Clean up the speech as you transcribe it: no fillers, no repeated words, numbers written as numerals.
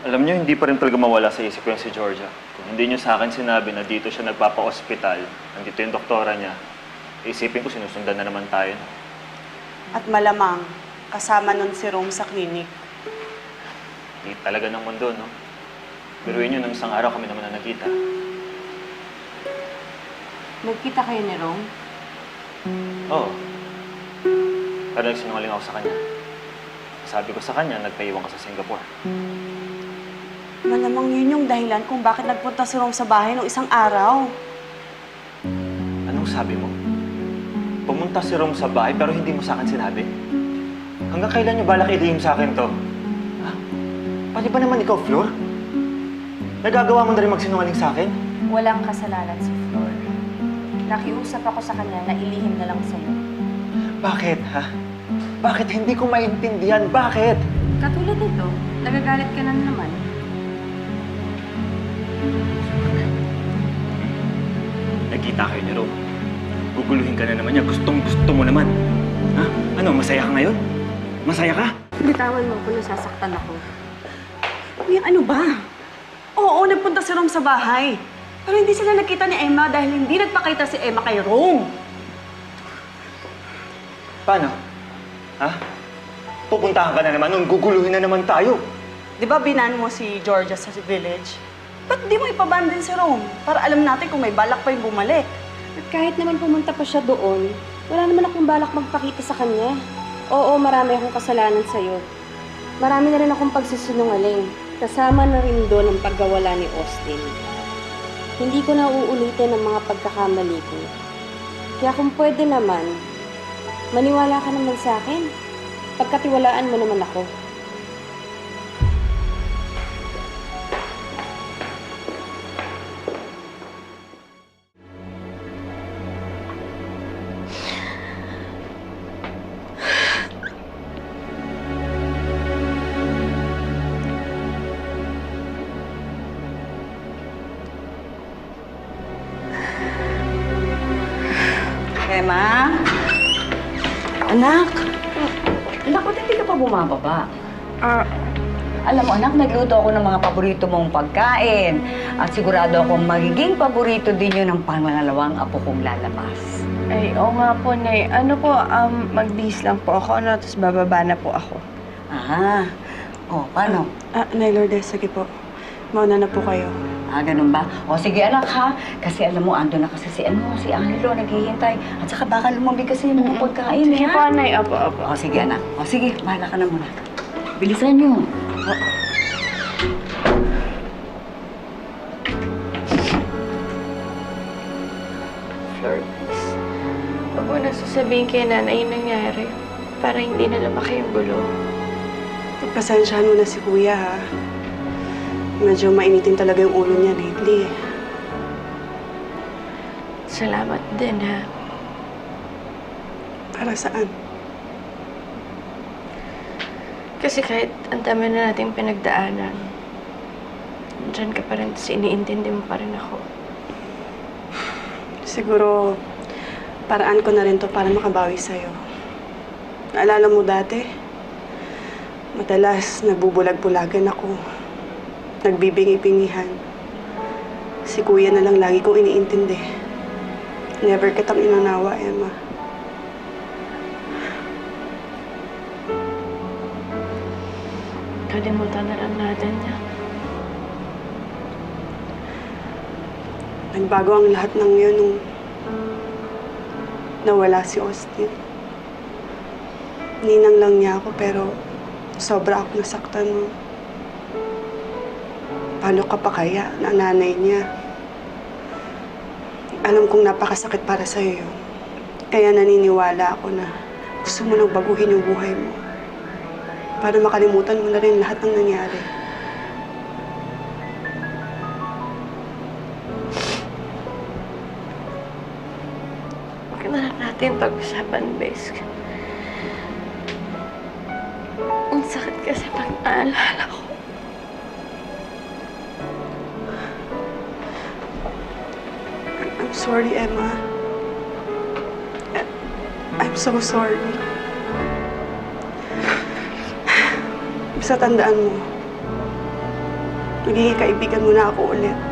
Alam niyo, hindi pa rin talaga mawala sa isip ko yung si Georgia. Kung hindi niyo sa akin sinabi na dito siya nagpapa-ospital, nandito yung doktora niya, isipin ko sinusundan na naman tayo. At malamang, kasama nun si Rome sa klinik. Hindi talaga ng mundo, no? Biruin niyo, nung isang araw kami naman na nagkita. Nagkita kayo ni Rome? Oo. Pero nagsinungaling ako sa kanya. Sabi ko sa kanya, nagpaiwan ka sa Singapore. Malamang yun yung dahilan kung bakit nagpunta si Rome sa bahay nung isang araw. Anong sabi mo? Pumunta si Rome sa bahay pero hindi mo sa akin sinabi? Hanggang kailan niyo balak ilihim sa akin to? Ha? Pati ba naman ikaw, Flor? Nagagawa mo na rin magsinungaling sa akin? Walang kasalanan si Flor. Nakiusap ako sa kanya na ilihim na lang sa'yo. Bakit, ha? Bakit hindi ko maintindihan? Bakit? Katulad nito, nagagalit ka na naman. Nagkita kayo ni Rome. Guguluhin ka na naman niya. Gustong-gusto mo naman. Ha? Ano, masaya ka ngayon? Masaya ka? Bitawan mo kung nasasaktan ako. Kuya, ano ba? Oo, nagpunta si Rome sa bahay. Pero hindi sila nakita ni Emma dahil hindi nagpakita si Emma kay Rome. Paano? Ha? Pupuntahan ka na naman nun, guguluhin na naman tayo. Di ba binan mo si Georgia sa village? Ba't di mo ipaban din si Rome? Para alam natin kung may balak pa yung bumalik. At kahit naman pumunta pa siya doon, wala naman akong balak magpakita sa kanya. Oo, marami akong kasalanan sa'yo. Marami na rin akong pagsisinungaling. Kasama na rin doon ang pagkawala ni Austin. Hindi ko na uulitin ang mga pagkakamali ko. Kaya kung pwede naman, maniwala ka naman sa akin. Pagkatiwalaan mo naman ako. Emma? Anak? Anak, ba't hindi ka pa bumababa? Alam mo anak, nagluto ako ng mga paborito mong pagkain. At sigurado akong magiging paborito din yun ng pangalawang apo kong lalabas. Ay, oo nga po, Nay. Ano po, mag-bis lang po ako, ano, tapos bababa na po ako. Paano? Nay Lourdes, sige po. Mauna na po kayo. Ganun ba? O sige anak ha, kasi alam mo, ando na kasi si Angelo, naghihintay. At saka baka lumamig kasi yung mga pagkain Sige ha? po, Nay. Opo. O sige anak, o sige, bahala ka na muna. Bilisan niyo. Flor, please. Huwag mo na sasabihin kay nanay yung nangyari para hindi na lumaki yung gulo. Pasensyahan mo na si Kuya, ha? Medyo mainitin talaga yung ulo niya lately. Salamat din, ha? Para saan? Kasi kahit ang dami na nating pinagdaanan, dyan ka pa rin, tapos iniintindi mo pa rin ako. Siguro, paraan ko na rin to para makabawi sa'yo. Naalala mo dati? Madalas, nagbubulag-bulagan ako. Nagbibingi-bingihan. Si Kuya na lang lagi kong iniintindi. Never kitang inanawa, Emma. Kalimutan na lang natin niya. Nagbago ang lahat ng yun nung nawala si Austin. Ninang lang niya ako pero sobra ako nasaktan mo. Paano ka pa kaya na nanay niya? Alam kong napakasakit para sa'yo yun. Kaya naniniwala ako na gusto mo nang baguhin yung buhay mo. Para makalimutan mo na rin lahat ng nangyari. Huwag na lang natin pag-usapan, Bes. Ang sakit kasi pag naalala ko. I'm sorry, Emma. I'm so sorry. Basta tandaan mo, magiging kaibigan mo na ako ulit.